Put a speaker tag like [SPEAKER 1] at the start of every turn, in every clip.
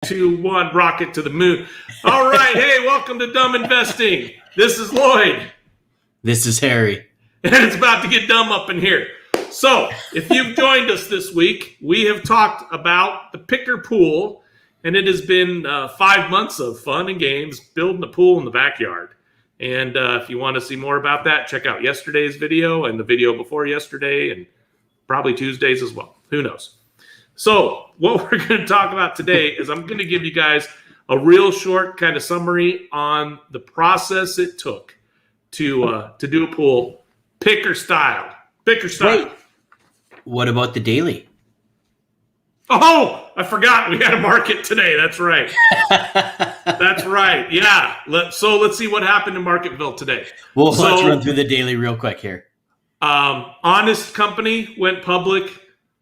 [SPEAKER 1] 2, 1, rocket to the moon. All right. Hey, welcome to Dumb Investing. This is Lloyd.
[SPEAKER 2] This is Harry.
[SPEAKER 1] And it's about to get dumb up in here. So, if you've joined us this week, we have talked about the picker pool, and it has been 5 months of fun and games building a pool in the backyard. And if you want to see more about that, check out yesterday's video and the video before yesterday, and probably Tuesdays as well. Who knows? So, what we're going to talk about today is I'm going to give you guys a real short kind of summary on the process it took to do a pool, picker style.
[SPEAKER 2] Wait, what about the daily?
[SPEAKER 1] Oh, I forgot we had a market today. That's right. That's right. Yeah. Let's see what happened in Marketville today.
[SPEAKER 2] Well, let's run through the daily real quick here.
[SPEAKER 1] Honest Company went public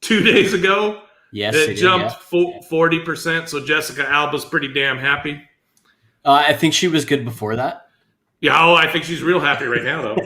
[SPEAKER 1] 2 days ago.
[SPEAKER 2] Yes,
[SPEAKER 1] it jumped 40%. So Jessica Alba's pretty damn happy.
[SPEAKER 2] I think she was good before that.
[SPEAKER 1] Yeah, I think she's real happy right now, though.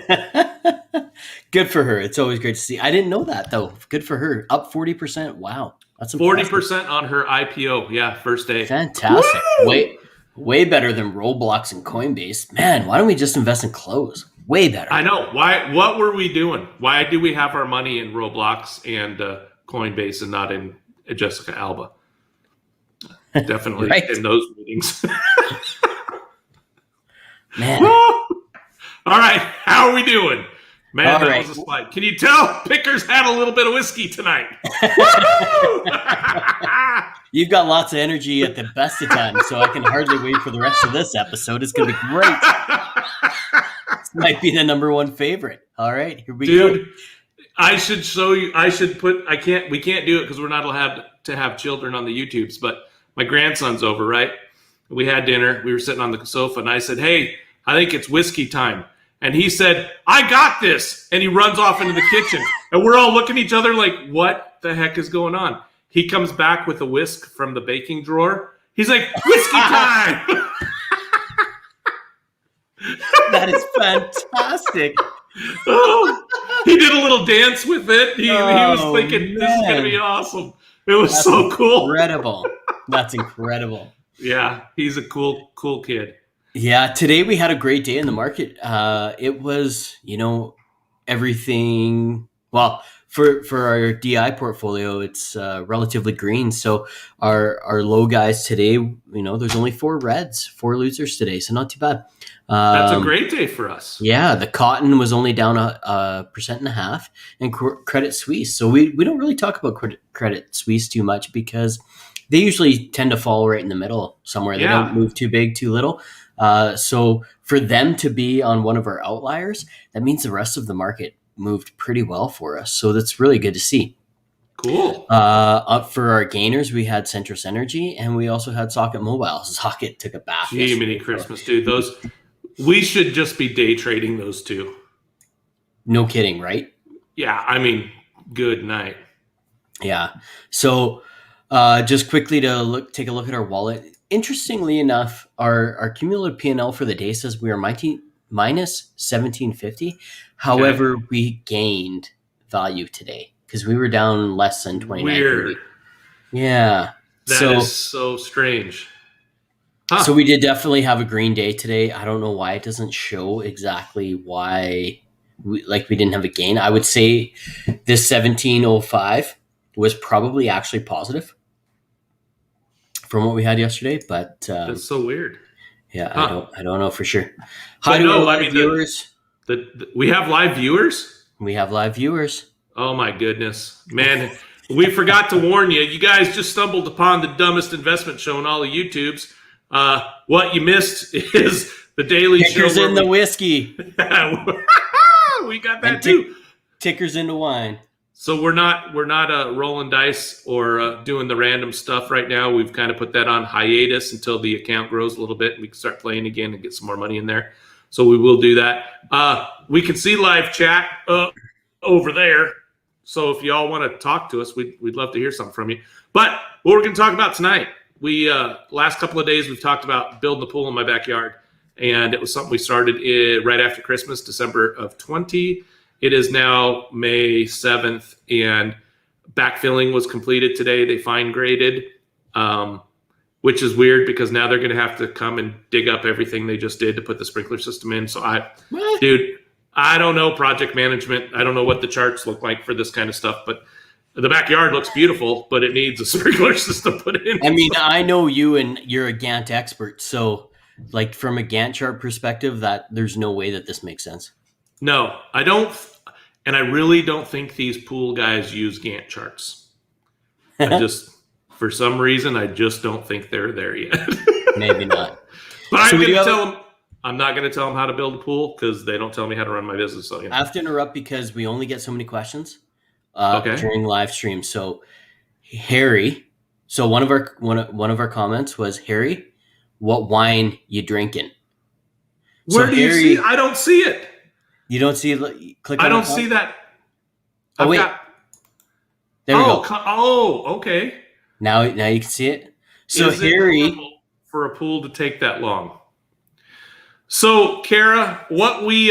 [SPEAKER 2] Good for her. It's always great to see. I didn't know that, though. Good for her. Up 40%. Wow. That's impressive.
[SPEAKER 1] 40% on her IPO. Yeah, first day.
[SPEAKER 2] Fantastic. Way better than Roblox and Coinbase. Man, why don't we just invest in clothes? Way better.
[SPEAKER 1] I know. Why? What were we doing? Why do we have our money in Roblox and Coinbase and not in Jessica Alba? Definitely right. In those meetings.
[SPEAKER 2] Man.
[SPEAKER 1] All right. How are we doing? Man,
[SPEAKER 2] all
[SPEAKER 1] that
[SPEAKER 2] right.
[SPEAKER 1] was a slide. Can you tell Pickers had a little bit of whiskey tonight?
[SPEAKER 2] You've got lots of energy at the best of times, so I can hardly wait for the rest of this episode. It's going to be great. This might be the number one favorite. All right, here we go.
[SPEAKER 1] Dude, I should show you. We can't do it because we're not allowed to have children on the YouTubes, but my grandson's over, right? We had dinner. We were sitting on the sofa, and I said, hey, I think it's whiskey time. And he said, I got this. And he runs off into the kitchen. And we're all looking at each other like, what the heck is going on? He comes back with a whisk from the baking drawer. He's like, whiskey time.
[SPEAKER 2] That is fantastic.
[SPEAKER 1] Oh, he did a little dance with it. He was thinking, this is going to be awesome. It was so cool.
[SPEAKER 2] Incredible. That's incredible.
[SPEAKER 1] Yeah, he's a cool kid.
[SPEAKER 2] Yeah, today we had a great day in the market. It was, everything. Well, for our DI portfolio, it's relatively green. So our low guys today, there's only 4 reds, 4 losers today, so not too bad.
[SPEAKER 1] That's a great day for us.
[SPEAKER 2] Yeah, the cotton was only down 1.5%, and Credit Suisse. So we don't really talk about Credit Suisse too much because they usually tend to fall right in the middle somewhere. They don't move too big, too little. So for them to be on one of our outliers, that means the rest of the market moved pretty well for us. So that's really good to see.
[SPEAKER 1] Cool.
[SPEAKER 2] Up for our gainers, we had Centrus Energy, and we also had Socket Mobile. Socket took a bath.
[SPEAKER 1] Gee, mini Christmas, dude. We should just be day trading those two.
[SPEAKER 2] No kidding, right?
[SPEAKER 1] Yeah, I mean, good night.
[SPEAKER 2] Yeah. So just quickly to take a look at our wallet. Interestingly enough, our cumulative P&L for the day says we are minus 1750. However, we gained value today because we were down less than 29.
[SPEAKER 1] Weird.
[SPEAKER 2] Yeah.
[SPEAKER 1] That is so strange. Huh.
[SPEAKER 2] So we did definitely have a green day today. I don't know why it doesn't show exactly why we didn't have a gain. I would say this 1705 was probably actually positive from what we had yesterday, but
[SPEAKER 1] that's so weird.
[SPEAKER 2] Yeah, huh. I don't know for sure.
[SPEAKER 1] Hi to our live viewers. We have live viewers?
[SPEAKER 2] We have live viewers.
[SPEAKER 1] Oh my goodness. Man, we forgot to warn you. You guys just stumbled upon the dumbest investment show in all the YouTubes. What you missed is the daily show.
[SPEAKER 2] Tickers in the whiskey.
[SPEAKER 1] We got that too.
[SPEAKER 2] Tickers into wine.
[SPEAKER 1] So we're not rolling dice or doing the random stuff right now. We've kind of put that on hiatus until the account grows a little bit and we can start playing again and get some more money in there. So we will do that. We can see live chat over there. So if y'all want to talk to us, we'd love to hear something from you. But what we're going to talk about tonight, we last couple of days we've talked about building a pool in my backyard, and it was something we started right after Christmas, December of 20. It is now May 7th, and backfilling was completed today. They fine graded. which is weird because now they're going to have to come and dig up everything they just did to put the sprinkler system in. So dude, I don't know project management. I don't know what the charts look like for this kind of stuff, but the backyard looks beautiful, but it needs a sprinkler system put in.
[SPEAKER 2] I mean, I know you and you're a Gantt expert. So like from a Gantt chart perspective, that there's no way that this makes sense.
[SPEAKER 1] No, I don't. And I really don't think these pool guys use Gantt charts. For some reason, I just don't think they're there yet. Maybe
[SPEAKER 2] not.
[SPEAKER 1] But I'm not going to tell them how to build a pool because they don't tell me how to run my business. So,
[SPEAKER 2] I have to interrupt because we only get so many questions during live stream. So Harry, one of our comments was, Harry, what wine you drinking?
[SPEAKER 1] Where do you see? I don't see it.
[SPEAKER 2] You don't see it? Click on
[SPEAKER 1] I don't see that.
[SPEAKER 2] There we go.
[SPEAKER 1] Oh, okay.
[SPEAKER 2] Now you can see it. So
[SPEAKER 1] Is
[SPEAKER 2] Harry,
[SPEAKER 1] it for a pool to take that long? So Kara, what we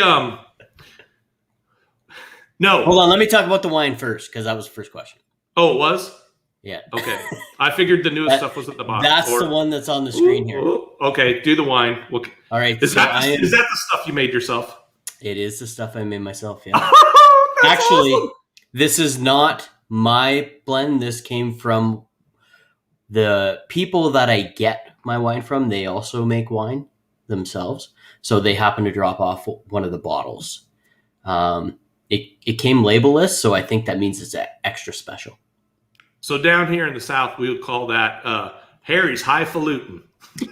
[SPEAKER 1] no.
[SPEAKER 2] Hold on, let me talk about the wine first because that was the first question.
[SPEAKER 1] Oh, it was?
[SPEAKER 2] Yeah.
[SPEAKER 1] Okay. I figured the newest stuff was at the bottom.
[SPEAKER 2] That's the one that's on the screen here.
[SPEAKER 1] Okay, do the wine.
[SPEAKER 2] All right.
[SPEAKER 1] Is that the stuff you made yourself?
[SPEAKER 2] It is the stuff I made myself, yeah.
[SPEAKER 1] Actually, awesome.
[SPEAKER 2] This is not my blend. This came from the people that I get my wine from. They also make wine themselves. So they happen to drop off one of the bottles. It came labelless, so I think that means it's extra special.
[SPEAKER 1] So down here in the South, we would call that Harry's Highfalutin.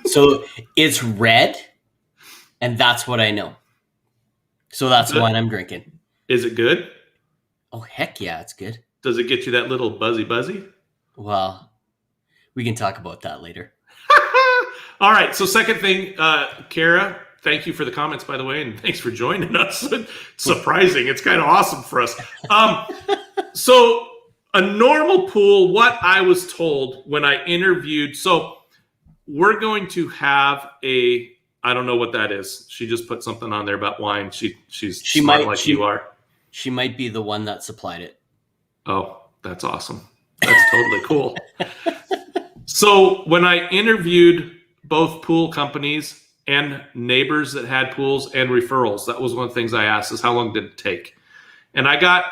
[SPEAKER 2] So it's red, and that's what I know. So that's the wine I'm drinking.
[SPEAKER 1] Is it good?
[SPEAKER 2] Oh, heck yeah, it's good.
[SPEAKER 1] Does it get you that little buzzy?
[SPEAKER 2] Well, we can talk about that later.
[SPEAKER 1] All right. So second thing, Kara, thank you for the comments, by the way, and thanks for joining us. It's surprising. It's kind of awesome for us. So a normal pool, what I was told when I interviewed, so we're going to have I don't know what that is. She just put something on there about wine. She's smart like you are.
[SPEAKER 2] She might be the one that supplied it.
[SPEAKER 1] Oh, that's awesome. That's totally cool. So when I interviewed both pool companies and neighbors that had pools and referrals, that was one of the things I asked is how long did it take? And I got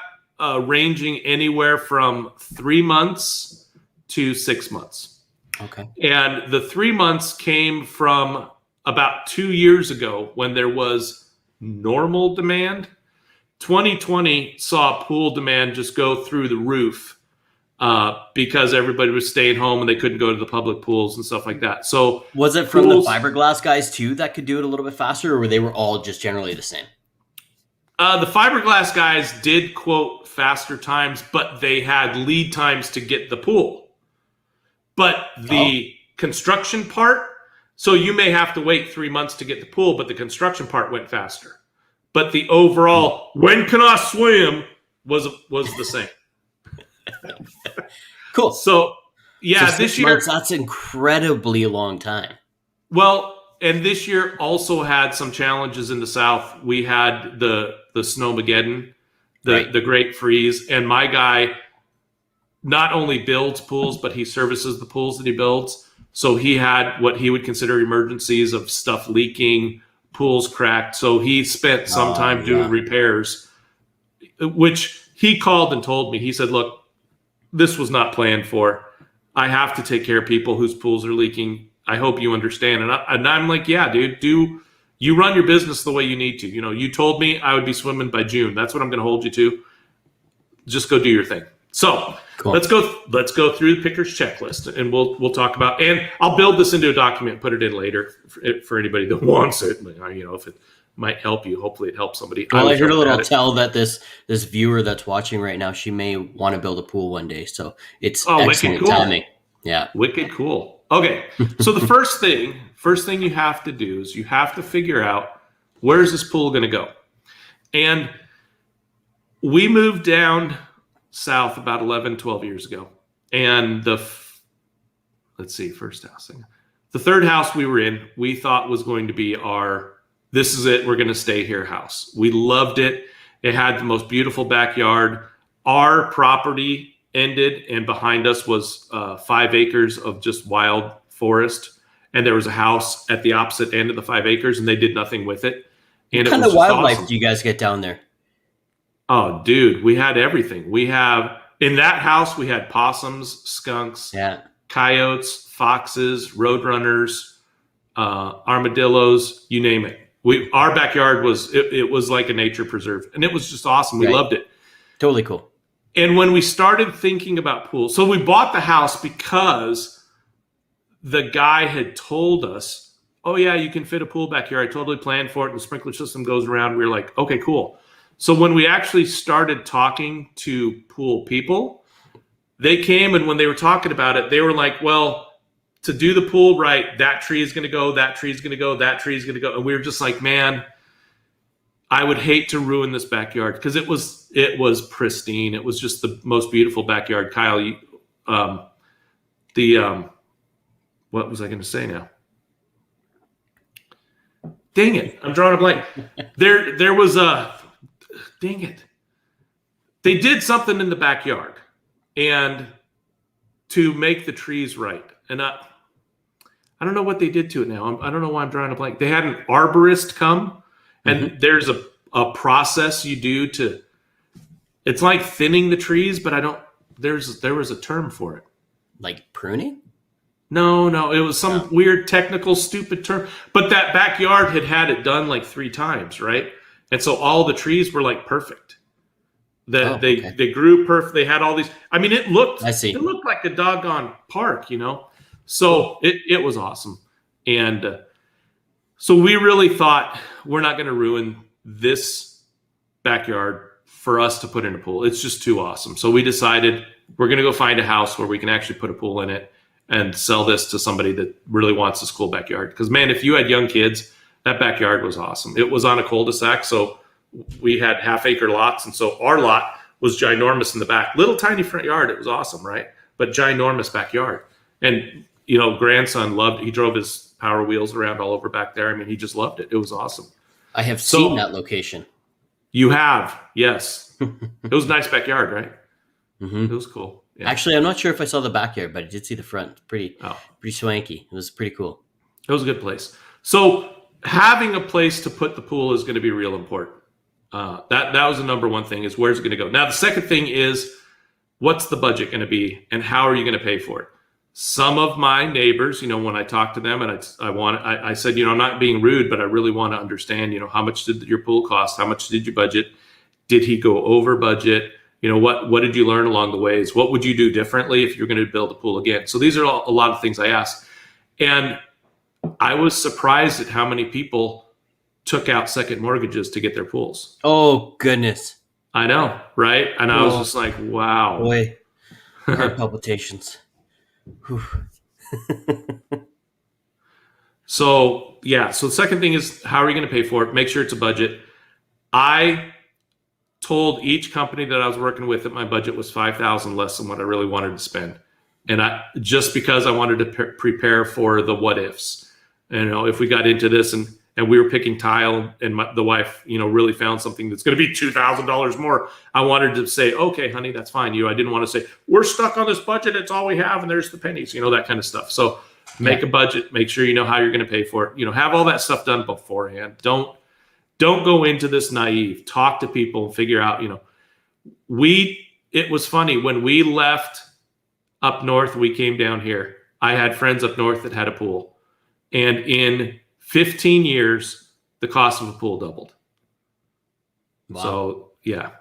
[SPEAKER 1] ranging anywhere from 3 months to 6 months.
[SPEAKER 2] Okay.
[SPEAKER 1] And the 3 months came from about 2 years ago when there was normal demand. 2020 saw pool demand just go through the roof because everybody was staying home and they couldn't go to the public pools and stuff like that. So
[SPEAKER 2] was it from the fiberglass guys too that could do it a little bit faster, or were they all just generally the same?
[SPEAKER 1] The fiberglass guys did quote faster times, but they had lead times to get the pool. But the construction part, so you may have to wait 3 months to get the pool, but the construction part went faster. But the overall, when can I swim, was the same.
[SPEAKER 2] Cool.
[SPEAKER 1] So, yeah,
[SPEAKER 2] so
[SPEAKER 1] this year...
[SPEAKER 2] months, that's incredibly long time.
[SPEAKER 1] Well, and this year also had some challenges in the South. We had the Snowmageddon, the Great Freeze, and my guy not only builds pools, but he services the pools that he builds. So he had what he would consider emergencies of stuff leaking, pools cracked. So he spent some time doing repairs, which he called and told me. He said, look, this was not planned for. I have to take care of people whose pools are leaking. I hope you understand. And I'm like, yeah, dude, you run your business the way you need to. You know, you told me I would be swimming by June. That's what I'm going to hold you to. Just go do your thing. So cool. Let's go through the picker's checklist, and we'll talk about. And I'll build this into a document, put it in later for anybody that wants it. You know, if it might help you, hopefully it helps somebody.
[SPEAKER 2] Well, I heard a little tell that this viewer that's watching right now, she may want to build a pool one day. So it's excellent timing. Yeah,
[SPEAKER 1] wicked cool. Okay, so the first thing you have to do is you have to figure out where's this pool going to go, and we moved down south about 11, 12 years ago. And first house. The third house we were in, we thought was going to be this is it, we're going to stay here house. We loved it. It had the most beautiful backyard. Our property ended, and behind us was 5 acres of just wild forest, and there was a house at the opposite end of the 5 acres, and they did nothing with it. And
[SPEAKER 2] What kind of wildlife do you guys get down there?
[SPEAKER 1] Oh, dude, we had everything. In that house, we had possums, skunks, coyotes, foxes, roadrunners, armadillos, you name it. Our backyard was like a nature preserve, and it was just awesome. We loved it.
[SPEAKER 2] Totally cool.
[SPEAKER 1] And when we started thinking about pools, so we bought the house because the guy had told us, oh yeah, you can fit a pool back here. I totally planned for it, and the sprinkler system goes around. We were like, okay, cool. So when we actually started talking to pool people, they came, and when they were talking about it, they were like, well, to do the pool right, that tree is going to go, that tree is going to go, that tree is going to go. And we were just like, man, I would hate to ruin this backyard, because it was pristine. It was just the most beautiful backyard. Kyle, what was I going to say now? Dang it. I'm drawing a blank. There was dang it. They did something in the backyard and to make the trees right. And I don't know what they did to it now. I don't know why I'm drawing a blank. They had an arborist come, and there's a process you do to, it's like thinning the trees, but there was a term for it.
[SPEAKER 2] Like pruning?
[SPEAKER 1] No, it was some weird technical stupid term. But that backyard had it done like 3 times, right? And so all the trees were like perfect. They grew perfect. They had all these. I mean, it looked like a doggone park, you know. So it was awesome. And so we really thought, we're not going to ruin this backyard for us to put in a pool. It's just too awesome. So we decided we're going to go find a house where we can actually put a pool in it and sell this to somebody that really wants this cool backyard. Because, man, if you had young kids, that backyard was awesome. It was on a cul-de-sac, so we had half-acre lots, and so our lot was ginormous in the back. Little tiny front yard. It was awesome, right? But ginormous backyard. And, you know, grandson loved it. He drove his Power Wheels around all over back there. I mean, he just loved it. It was awesome.
[SPEAKER 2] I have seen that location.
[SPEAKER 1] You have, yes. It was a nice backyard, right? It was cool. Yeah.
[SPEAKER 2] Actually, I'm not sure if I saw the backyard, but I did see the front. Pretty swanky. It was pretty cool.
[SPEAKER 1] It was a good place. So having a place to put the pool is going to be real important. That was the number one thing, is where's it going to go. Now, the second thing is, what's the budget going to be, and how are you going to pay for it? Some of my neighbors, you know, when I talked to them, and I said, you know, I'm not being rude, but I really want to understand, you know, how much did your pool cost? How much did you budget? Did he go over budget? You know, what did you learn along the ways? What would you do differently if you're going to build a pool again? So these are a lot of things I asked. And I was surprised at how many people took out second mortgages to get their pools.
[SPEAKER 2] Oh, goodness.
[SPEAKER 1] I know, right? And I was just like, wow.
[SPEAKER 2] Boy, heart palpitations.
[SPEAKER 1] So the second thing is, how are you going to pay for it? Make sure it's a budget. I told each company that I was working with that my budget was $5,000 less than what I really wanted to spend. And just because I wanted to prepare for the what ifs. And, you know, if we got into this and we were picking tile, and the wife, you know, really found something that's going to be $2,000 more, I wanted to say, okay, honey, that's fine. I didn't want to say, we're stuck on this budget. It's all we have, and there's the pennies, you know, that kind of stuff. So make a budget, make sure you know how you're going to pay for it. You know, have all that stuff done beforehand. Don't go into this naive. Talk to people and figure out, you know, it was funny when we left up north, we came down here. I had friends up north that had a pool, and in 15 years, the cost of a pool doubled. Wow. So yeah,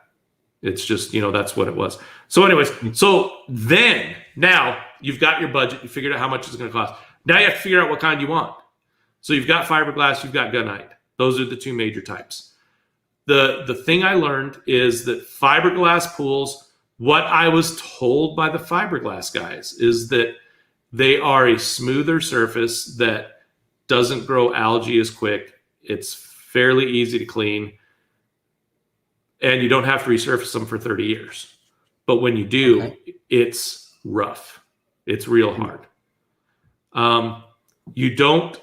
[SPEAKER 1] it's just, you know, that's what it was. So anyways, now you've got your budget, you figured out how much it's going to cost. Now you have to figure out what kind you want. So you've got fiberglass, you've got gunite. Those are the 2 major types. The thing I learned is that fiberglass pools, what I was told by the fiberglass guys, is that they are a smoother surface that doesn't grow algae as quick. It's fairly easy to clean, and you don't have to resurface them for 30 years. But when you do, it's rough. It's real hard. You don't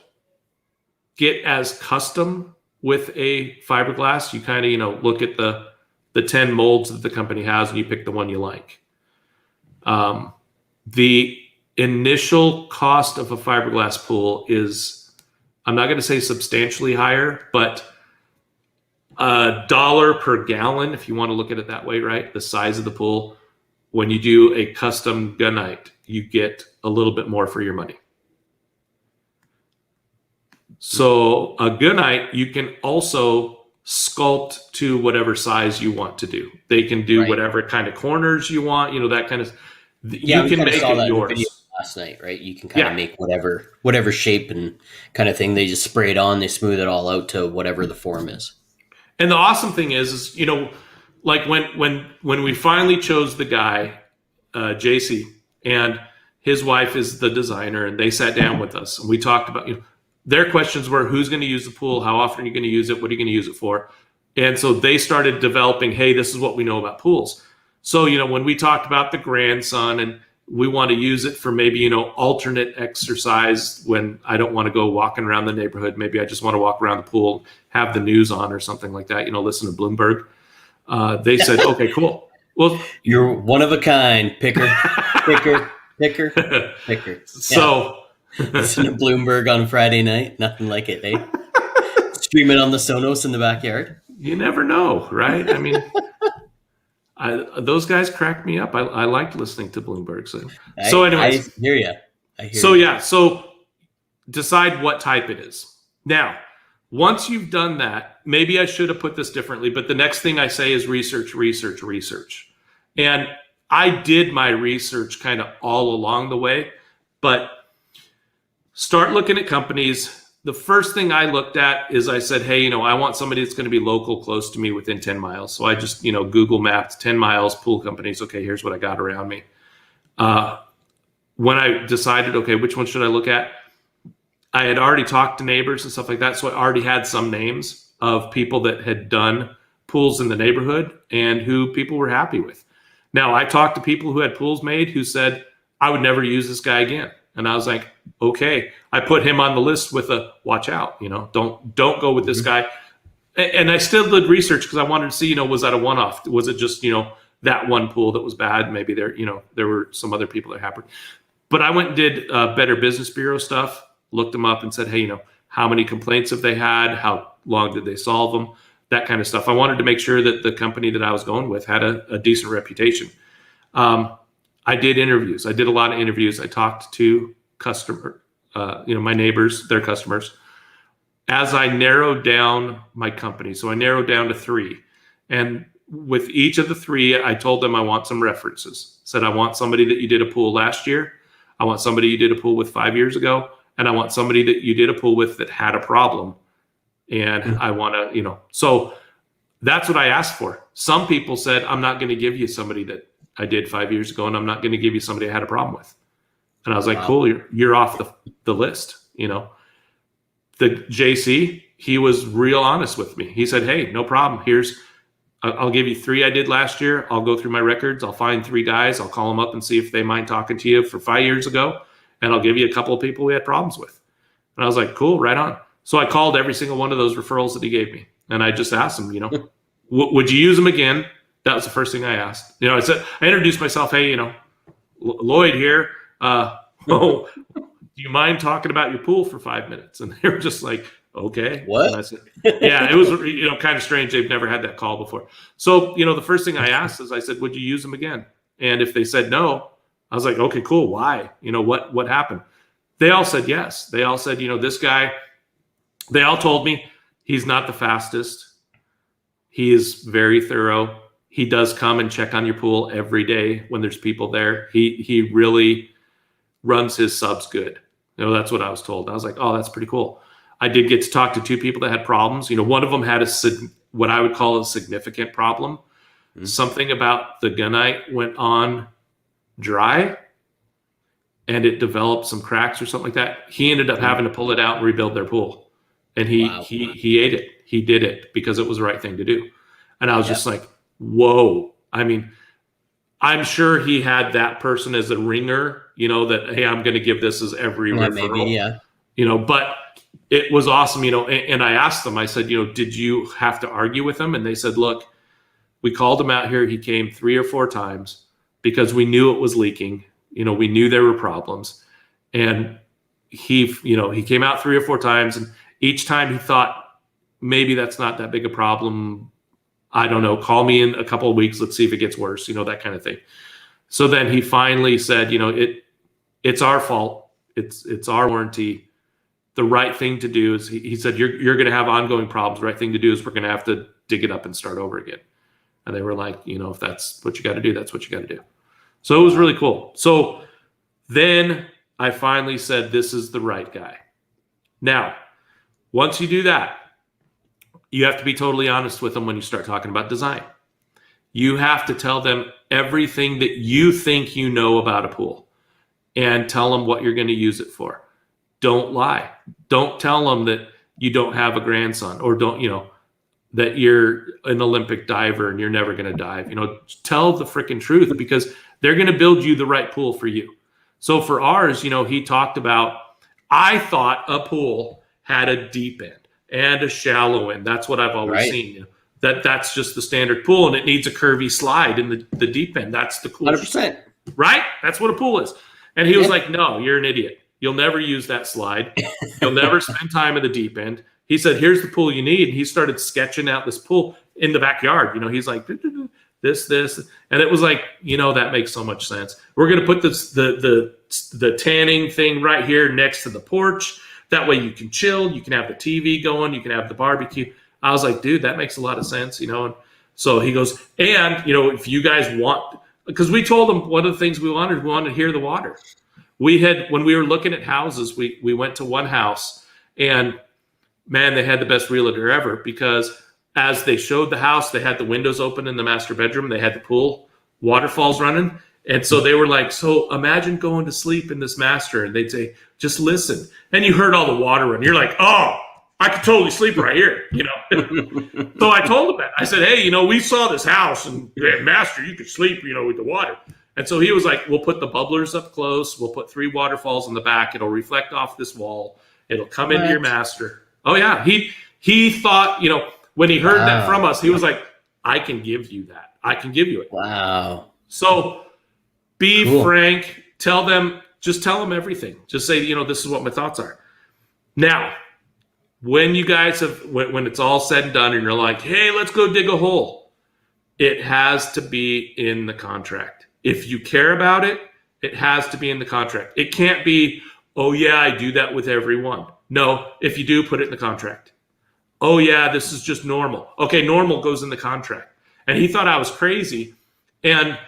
[SPEAKER 1] get as custom with a fiberglass. You kind of, you know, look at the 10 molds that the company has, and you pick the one you like. initial cost of a fiberglass pool is, I'm not going to say substantially higher, but $1 per gallon, if you want to look at it that way, right? The size of the pool. When you do a custom gunite, you get a little bit more for your money. So a gunite, you can also sculpt to whatever size you want to do. They can do whatever kind of corners you want, that kind of.
[SPEAKER 2] Yeah,
[SPEAKER 1] you can make it yours.
[SPEAKER 2] Last night, right? You can kind of make whatever shape and kind of thing. They just spray it on, they smooth it all out to whatever the form is.
[SPEAKER 1] And the awesome thing is like when we finally chose the guy, JC, and his wife is the designer, and they sat down with us and we talked about, their questions were, who's going to use the pool? How often are you going to use it? What are you going to use it for? And so they started developing, hey, this is what we know about pools. So, when we talked about the grandson and we want to use it for maybe, alternate exercise when I don't want to go walking around the neighborhood. Maybe I just want to walk around the pool, have the news on or something like that, listen to Bloomberg. They said, okay, cool. Well,
[SPEAKER 2] you're one of a kind, picker.
[SPEAKER 1] So
[SPEAKER 2] listen to Bloomberg on Friday night. Nothing like it, eh? Streaming on the Sonos in the backyard.
[SPEAKER 1] You never know, right? I mean, those guys cracked me up. I liked listening to Bloomberg. So anyways.
[SPEAKER 2] I hear you.
[SPEAKER 1] So decide what type it is. Now, once you've done that, maybe I should have put this differently, but the next thing I say is research. And I did my research kind of all along the way, but start looking at companies. The first thing I looked at is I said, hey, I want somebody that's going to be local, close to me, within 10 miles. So I just, Google mapped 10 miles, pool companies. Okay, here's what I got around me. When I decided, okay, which one should I look at? I had already talked to neighbors and stuff like that. So I already had some names of people that had done pools in the neighborhood and who people were happy with. Now, I talked to people who had pools made who said, I would never use this guy again. And I was like, okay. I put him on the list with a watch out, don't go with this guy. And I still did research because I wanted to see, was that a one-off? Was it just, that one pool that was bad? Maybe there were some other people that happened. But I went and did Better Business Bureau stuff, looked them up and said, hey, how many complaints have they had? How long did they solve them? That kind of stuff. I wanted to make sure that the company that I was going with had a decent reputation. I did interviews. I did a lot of interviews. I talked to my neighbors, their customers. As I narrowed down my company, so I narrowed down to 3. And with each of the 3, I told them I want some references. Said, I want somebody that you did a pool last year. I want somebody you did a pool with 5 years ago. And I want somebody that you did a pool with that had a problem. And I want to, so that's what I asked for. Some people said, I'm not going to give you somebody that I did 5 years ago, and I'm not going to give you somebody I had a problem with. And I was like, cool, you're off the list. The JC, he was real honest with me. He said, hey, no problem. I'll give you 3 I did last year. I'll go through my records. I'll find 3 guys. I'll call them up and see if they mind talking to you for 5 years ago. And I'll give you a couple of people we had problems with. And I was like, cool, right on. So I called every single one of those referrals that he gave me. And I just asked him, would you use them again? That was the first thing I asked. I introduced myself. Hey, Lloyd here. Do you mind talking about your pool for 5 minutes? And they were just like, okay.
[SPEAKER 2] What?
[SPEAKER 1] And I said, yeah, it was, kind of strange. They've never had that call before. So, the first thing I asked is I said, would you use them again? And if they said no, I was like, okay, cool. Why? What happened? They all said yes. They all said, this guy, they all told me he's not the fastest. He is very thorough. He does come and check on your pool every day when there's people there. He really runs his subs good. That's what I was told. I was like, oh, that's pretty cool. I did get to talk to 2 people that had problems. One of them had what I would call a significant problem. Mm-hmm. Something about the gunite went on dry and it developed some cracks or something like that. He ended up having to pull it out and rebuild their pool. And he ate it. He did it because it was the right thing to do. And I was just like, whoa. I mean, I'm sure he had that person as a ringer, that, hey, I'm going to give this as every referral. Maybe, but it was awesome, and I asked them, I said, did you have to argue with him? And they said, look, we called him out here. He came 3 or 4 times because we knew it was leaking. We knew there were problems. And he came out 3 or 4 times, and each time he thought, maybe that's not that big a problem. I don't know. Call me in a couple of weeks. Let's see if it gets worse, that kind of thing. So then he finally said, it's our fault. It's our warranty. The right thing to do is, he said, you're going to have ongoing problems. The right thing to do is we're going to have to dig it up and start over again. And they were like, if that's what you got to do, that's what you got to do. So it was really cool. So then I finally said, this is the right guy. Now, once you do that, you have to be totally honest with them when you start talking about design. You have to tell them everything that you think you know about a pool and tell them what you're going to use it for. Don't lie. Don't tell them that you don't have a grandson, or that you're an Olympic diver and you're never going to dive. Tell the freaking truth, because they're going to build you the right pool for you. So for ours, he talked about, I thought a pool had a deep end and a shallow end. That's what I've always seen. That's just the standard pool, and it needs a curvy slide in the deep end. That's the cool
[SPEAKER 2] 100%.
[SPEAKER 1] Right? That's what a pool is. And he was like, no, you're an idiot. You'll never use that slide. You'll never spend time in the deep end. He said, here's the pool you need. And he started sketching out this pool in the backyard. He's like, this. And it was like, that makes so much sense. We're going to put the tanning thing right here next to the porch. That way you can chill. You can have the TV going. You can have the barbecue. I was like, dude, that makes a lot of sense, And so he goes, and, if you guys want, because we told him one of the things we wanted to hear the water. When we were looking at houses, we went to one house, and man, they had the best realtor ever, because as they showed the house, they had the windows open in the master bedroom. They had the pool, waterfalls running. And so they were like, so imagine going to sleep in this master. And they'd say, just listen. And you heard all the water run. You're like, oh, I could totally sleep right here, So I told him that. I said, hey, we saw this house, and master, you could sleep, with the water. And so he was like, we'll put the bubblers up close. We'll put 3 waterfalls in the back. It'll reflect off this wall. It'll come into your master. Oh, yeah. He thought, when he heard that from us, he was like, I can give you that. I can give you it.
[SPEAKER 2] Wow.
[SPEAKER 1] So be frank. Tell them everything. Just say, this is what my thoughts are. Now, when you guys when it's all said and done and you're like, hey, let's go dig a hole, it has to be in the contract. If you care about it, it has to be in the contract. It can't be, oh, yeah, I do that with everyone. No, if you do, put it in the contract. Oh, yeah, this is just normal. Okay, normal goes in the contract. And he thought I was crazy. And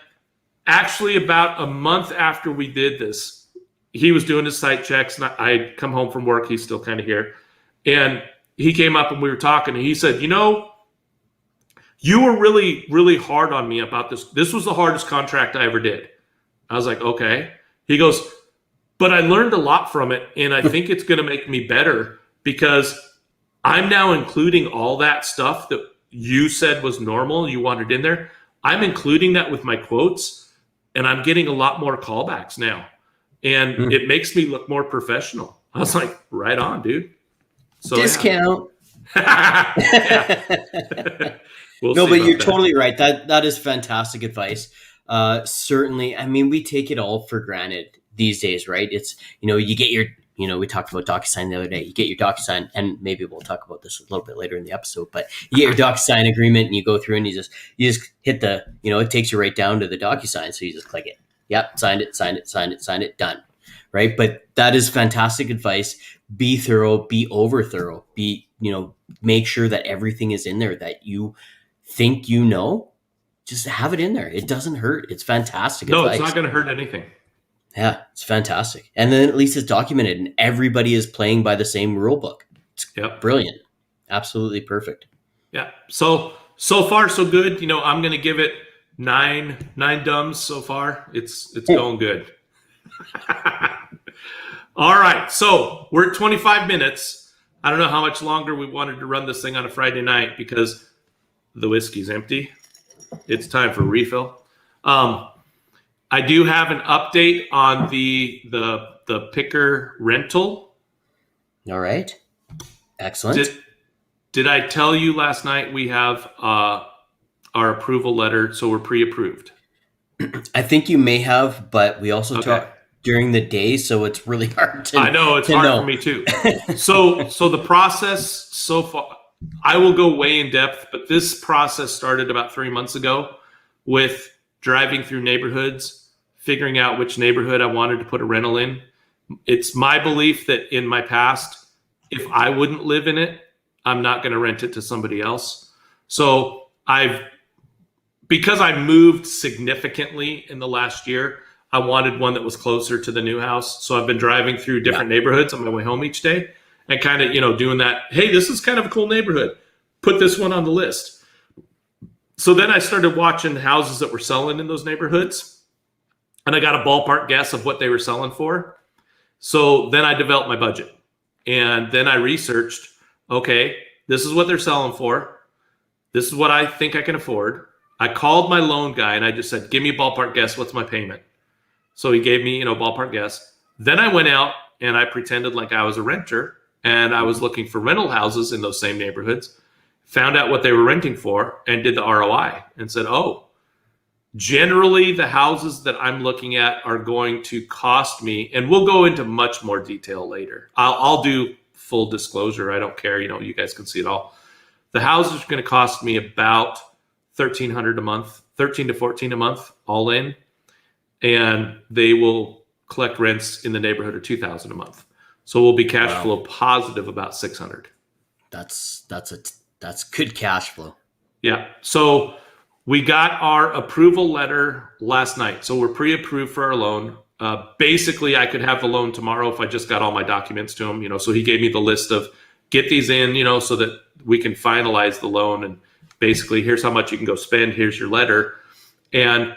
[SPEAKER 1] actually, about a month after we did this, he was doing his site checks, and I'd come home from work. He's still kind of here. And he came up and we were talking, and he said, you were really, really hard on me about this. This was the hardest contract I ever did. I was like, okay. He goes, but I learned a lot from it, and I think it's going to make me better, because I'm now including all that stuff that you said was normal, you wanted in there. I'm including that with my quotes, and I'm getting a lot more callbacks now. And it makes me look more professional. I was like, right on, dude. So,
[SPEAKER 2] discount.
[SPEAKER 1] Yeah.
[SPEAKER 2] No, but you're totally right. That is fantastic advice. Certainly, I mean, we take it all for granted these days, right? It's, you get your, we talked about DocuSign the other day. You get your DocuSign, and maybe we'll talk about this a little bit later in the episode, but you get your DocuSign agreement, and you go through and you just hit the, it takes you right down to the DocuSign. So you just click it. Yep. Signed it, done. Right. But that is fantastic advice. Be thorough, be over thorough, make sure that everything is in there that you think, just have it in there. It doesn't hurt. It's fantastic advice.
[SPEAKER 1] No, it's not going to hurt anything.
[SPEAKER 2] Yeah, it's fantastic. And then at least it's documented and everybody is playing by the same rule book. It's brilliant. Absolutely perfect.
[SPEAKER 1] Yeah. So far, so good. I'm going to give it nine dumbs so far. It's going good. All right. So we're at 25 minutes. I don't know how much longer we wanted to run this thing on a Friday night because the whiskey's empty. It's time for refill. I do have an update on the picker rental.
[SPEAKER 2] All right. Excellent.
[SPEAKER 1] Did I tell you last night we have our approval letter, so we're pre-approved?
[SPEAKER 2] I think you may have, but we also
[SPEAKER 1] Okay.
[SPEAKER 2] talk during the day, so it's really hard
[SPEAKER 1] I know it's
[SPEAKER 2] to
[SPEAKER 1] hard for
[SPEAKER 2] know.
[SPEAKER 1] me too. So the process so far, I will go way in depth, but this process started about 3 months ago with driving through neighborhoods, figuring out which neighborhood I wanted to put a rental in. It's my belief that in my past, if I wouldn't live in it, I'm not going to rent it to somebody else. So because I moved significantly in the last year, I wanted one that was closer to the new house. So I've been driving through
[SPEAKER 2] Yeah.
[SPEAKER 1] different neighborhoods on my way home each day and kind of, doing that. Hey, this is kind of a cool neighborhood. Put this one on the list. So then I started watching houses that were selling in those neighborhoods, and I got a ballpark guess of what they were selling for. So then I developed my budget, and then I researched, okay, this is what they're selling for. This is what I think I can afford. I called my loan guy and I just said, give me a ballpark guess. What's my payment? So he gave me, ballpark guess. Then I went out and I pretended like I was a renter and I was looking for rental houses in those same neighborhoods, found out what they were renting for and did the ROI and said, oh, generally the houses that I'm looking at are going to cost me, and we'll go into much more detail later. I'll do full disclosure. I don't care. You guys can see it all. The houses are going to cost me about $1,300 a month, 13 to 14 a month, all in, and they will collect rents in the neighborhood of 2,000 a month. So we'll be cash flow positive about 600.
[SPEAKER 2] That's good cash flow.
[SPEAKER 1] Yeah. So we got our approval letter last night. So we're pre-approved for our loan. Basically, I could have the loan tomorrow if I just got all my documents to him. So he gave me the list of get these in, so that we can finalize the loan. And basically, here's how much you can go spend. Here's your letter. And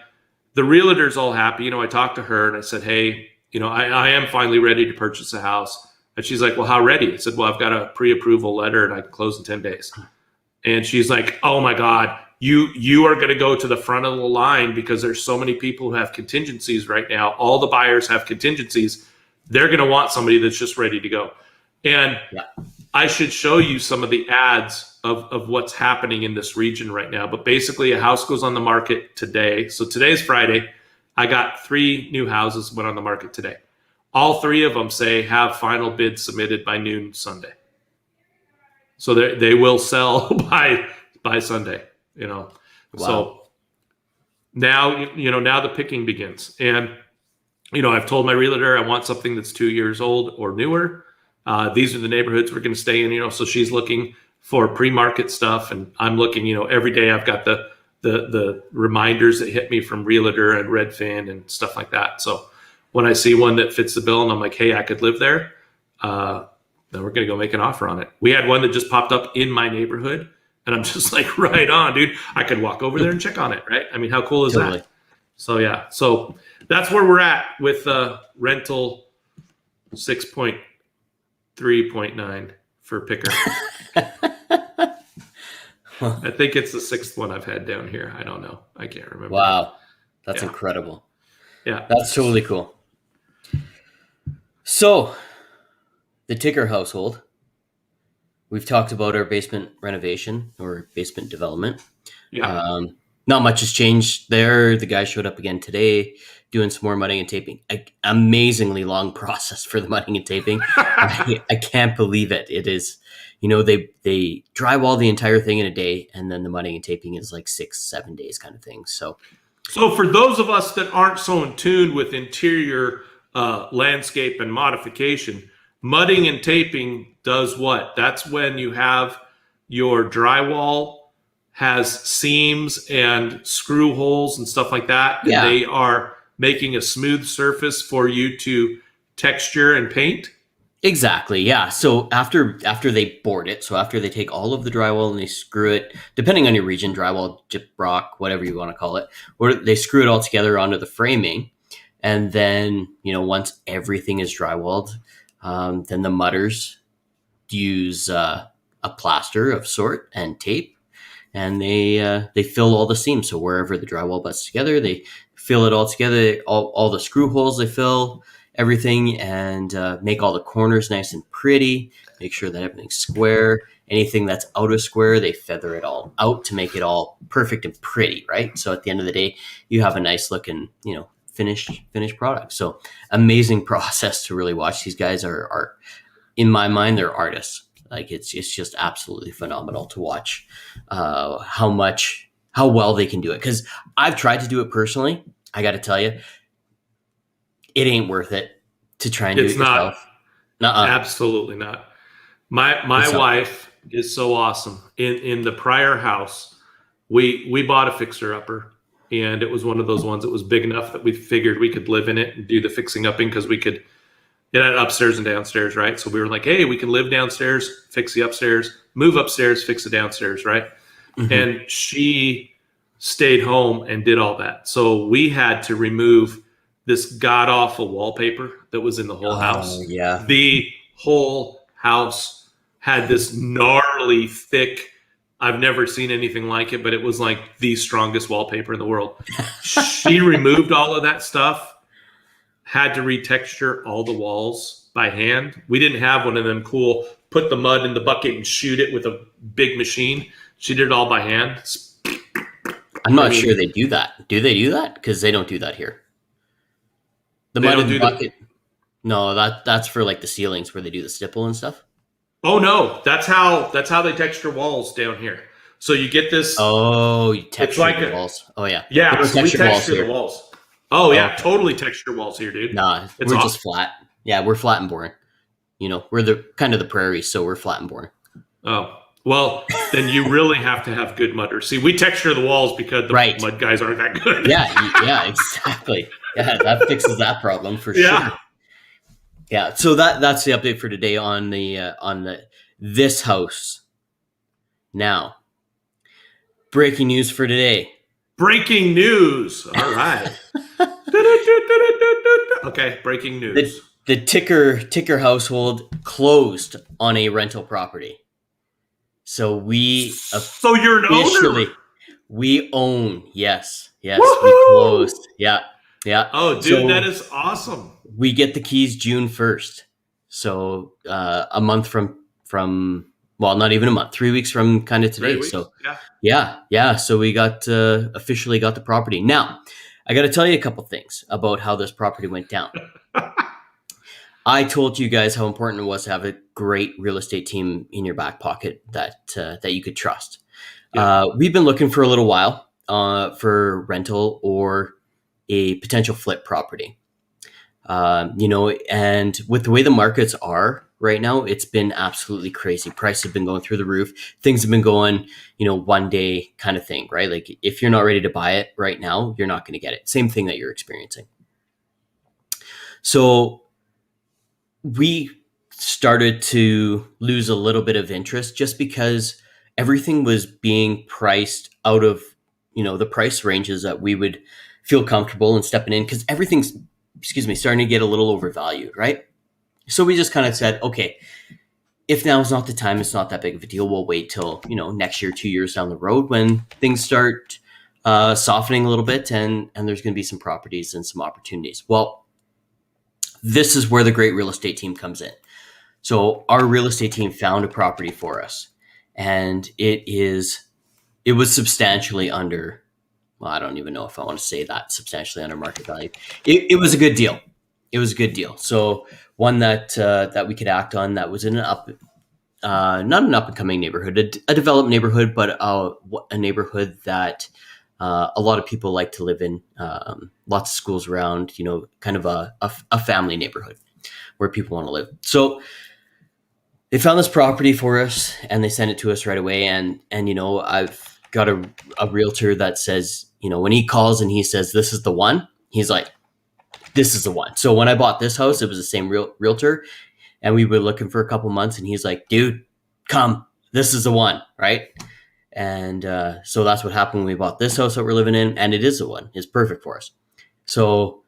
[SPEAKER 1] the realtor's all happy. I talked to her and I said, hey, I am finally ready to purchase a house. And she's like, well, how ready? I said, well, I've got a pre-approval letter and I can close in 10 days. And she's like, oh my God, you are going to go to the front of the line because there's so many people who have contingencies right now. All the buyers have contingencies. They're going to want somebody that's just ready to go. And I should show you some of the ads of what's happening in this region right now. But basically, a house goes on the market today. So today's Friday. I got 3 new houses went on the market today. All 3 of them say have final bid submitted by noon Sunday. So they will sell by Sunday.
[SPEAKER 2] Wow.
[SPEAKER 1] So now now the picking begins. And I've told my realtor I want something that's 2 years old or newer. These are the neighborhoods we're going to stay in. So she's looking for pre-market stuff, and I'm looking. Every day I've got the reminders that hit me from Realtor and Redfin and stuff like that. So when I see one that fits the bill and I'm like, hey, I could live there, then we're going to go make an offer on it. We had one that just popped up in my neighborhood, and I'm just like, right on, dude. I could walk over there and check on it, right? I mean, how cool is that? So yeah, so that's where we're at with rental 6.3.9 for picker. I think it's the 6th one I've had down here. I don't know. I can't remember.
[SPEAKER 2] Wow. That's incredible.
[SPEAKER 1] Yeah.
[SPEAKER 2] That's totally cool. So, the Ticker household. We've talked about our basement renovation or basement development.
[SPEAKER 1] Yeah.
[SPEAKER 2] Not much has changed there. The guy showed up again today doing some more mudding and taping. Amazingly long process for the mudding and taping. I can't believe it. It is, they drywall the entire thing in a day, and then the mudding and taping is like 6-7 days kind of thing. So
[SPEAKER 1] for those of us that aren't so in tune with interior landscape and modification, mudding and taping does what? That's when you have your drywall has seams and screw holes and stuff like that. And they are making a smooth surface for you to texture and paint.
[SPEAKER 2] Exactly. Yeah. So after they board it, so after they take all of the drywall and they screw it, depending on your region, drywall, gyprock, whatever you want to call it, or they screw it all together onto the framing. And then, once everything is drywalled, then the mudders use a plaster of sort and tape, and they fill all the seams. So wherever the drywall butts together, they fill it all together. All the screw holes they fill, everything and make all the corners nice and pretty, make sure that everything's square. Anything that's out of square, they feather it all out to make it all perfect and pretty, right? So at the end of the day, you have a nice looking, finished product. So amazing process to really watch. These guys are in my mind, they're artists. Like it's just absolutely phenomenal to watch how well they can do it. Because I've tried to do it personally. I got to tell you, it ain't worth it to try and do it yourself.
[SPEAKER 1] Absolutely not. My wife is so awesome. In the prior house, we bought a fixer upper, and it was one of those ones that was big enough that we figured we could live in it and do the fixing upping because we could. It had upstairs and downstairs, right? So we were like, hey, we can live downstairs, fix the upstairs, move upstairs, fix the downstairs, right? Mm-hmm. And she stayed home and did all that. So we had to remove this god-awful wallpaper that was in the whole house.
[SPEAKER 2] Yeah.
[SPEAKER 1] The whole house had this gnarly, thick, I've never seen anything like it, but it was like the strongest wallpaper in the world. She removed all of that stuff. Had to retexture all the walls by hand. We didn't have one of them cool, put the mud in the bucket and shoot it with a big machine. She did it all by hand.
[SPEAKER 2] I'm not sure they do that. Do they do that? Because they don't do that here. The mud in the bucket. No, that's for like the ceilings where they do the stipple and stuff.
[SPEAKER 1] Oh no, that's how they texture walls down here. So you get this.
[SPEAKER 2] Oh, you texture the walls. Oh yeah.
[SPEAKER 1] Yeah, so we texture the walls. Oh yeah, totally texture walls here, dude.
[SPEAKER 2] Nah, we're awesome. Just flat. Yeah, we're flat and boring. We're the kind of the prairie, so we're flat and boring.
[SPEAKER 1] Oh, well, then you really have to have good mudders. See, we texture the walls because the mud guys aren't that good.
[SPEAKER 2] Yeah, exactly. Yeah, that fixes that problem for sure. Yeah, so that's the update for today on this house. Now, breaking news for today.
[SPEAKER 1] Breaking news. All right. Okay, breaking news.
[SPEAKER 2] The Ticker household closed on a rental property. So
[SPEAKER 1] you're an owner?
[SPEAKER 2] We own. Yes.
[SPEAKER 1] Woo-hoo!
[SPEAKER 2] We closed. Yeah.
[SPEAKER 1] Oh, dude, so that is awesome.
[SPEAKER 2] We get the keys June 1st. So a month from well, not even a month, 3 weeks from kind of today. So yeah. So we officially got the property. Now, I got to tell you a couple things about how this property went down. I told you guys how important it was to have a great real estate team in your back pocket that you could trust. Yeah. We've been looking for a little while for rental or a potential flip property. And with the way the markets are right now, it's been absolutely crazy. Prices have been going through the roof. Things have been going, one day kind of thing, right? Like if you're not ready to buy it right now, you're not going to get it. Same thing that you're experiencing. So we started to lose a little bit of interest just because everything was being priced out of, the price ranges that we would feel comfortable in stepping in because everything's, starting to get a little overvalued, right? So we just kind of said, okay, if now is not the time, it's not that big of a deal. We'll wait till, next year, 2 years down the road when things start softening a little bit and there's going to be some properties and some opportunities. Well, this is where the great real estate team comes in. So our real estate team found a property for us and it was substantially under, well, I don't even know if I want to say that, substantially under market value. It was a good deal. It was a good deal. So one that we could act on that was in not an up and coming neighborhood, a developed neighborhood, but a neighborhood that a lot of people like to live in. Lots of schools around, kind of a family neighborhood where people want to live. So they found this property for us and they sent it to us right away. And I've got a realtor that says, when he calls and he says, this is the one, he's like, this is the one. So when I bought this house, it was the same realtor and we were looking for a couple months and he's like, dude, come, this is the one. Right. And so that's what happened when we bought this house that we're living in. And it is the one. It's perfect for us. So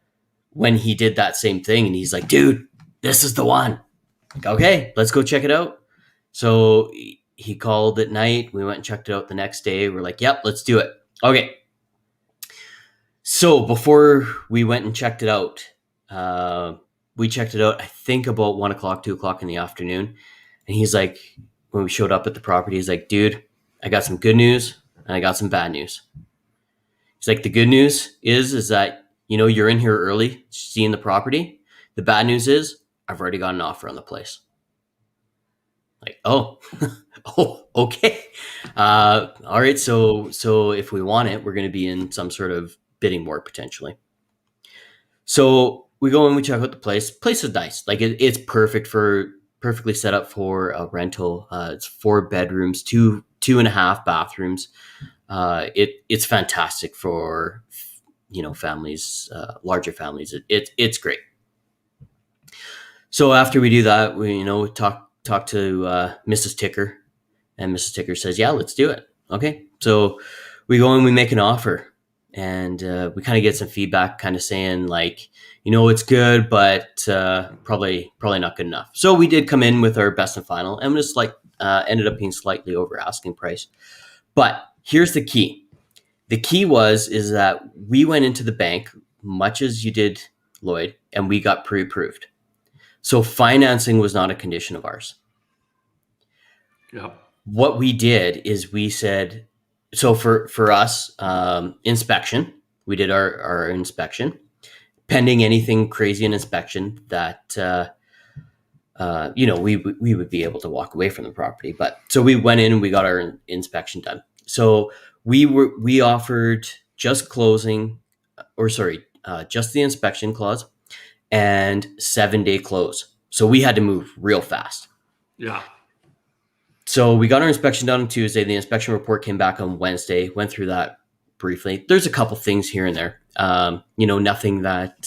[SPEAKER 2] when he did that same thing and he's like, dude, this is the one. Like, okay, let's go check it out. So he called at night. We went and checked it out the next day. We're like, yep, let's do it. Okay. So before we went and checked it out, we checked it out, I think about 1 o'clock, 2 o'clock in the afternoon. And he's like, when we showed up at the property, he's like, dude, I got some good news and I got some bad news. He's like, the good news is that, you're in here early, seeing the property. The bad news is I've already got an offer on the place. Like, oh, oh, okay. All right. So if we want it, we're going to be in some sort of bidding war potentially. So we go and we check out the place. Place is nice. Like it's perfectly set up for a rental. It's 4 bedrooms, two and a half bathrooms. It's fantastic for, families, larger families. It's great. So after we do that, we, talk to Mrs. Ticker, and Mrs. Ticker says, yeah, let's do it. Okay. So we go and we make an offer, and we kind of get some feedback kind of saying like, it's good, but probably not good enough. So we did come in with our best and final, and just ended up being slightly over asking price. But here's the key. The key is that we went into the bank, much as you did, Lloyd, and we got pre-approved. So financing was not a condition of ours.
[SPEAKER 1] Yeah.
[SPEAKER 2] What we did is we said, so for us, inspection, we did our inspection, pending anything crazy in inspection that, we would be able to walk away from the property. But so we went in and we got our inspection done. So we offered just closing, just the inspection clause and 7-day close. So we had to move real fast.
[SPEAKER 1] Yeah.
[SPEAKER 2] So we got our inspection done on Tuesday. The inspection report came back on Wednesday. Went through that briefly. There's a couple things here and there. Nothing that's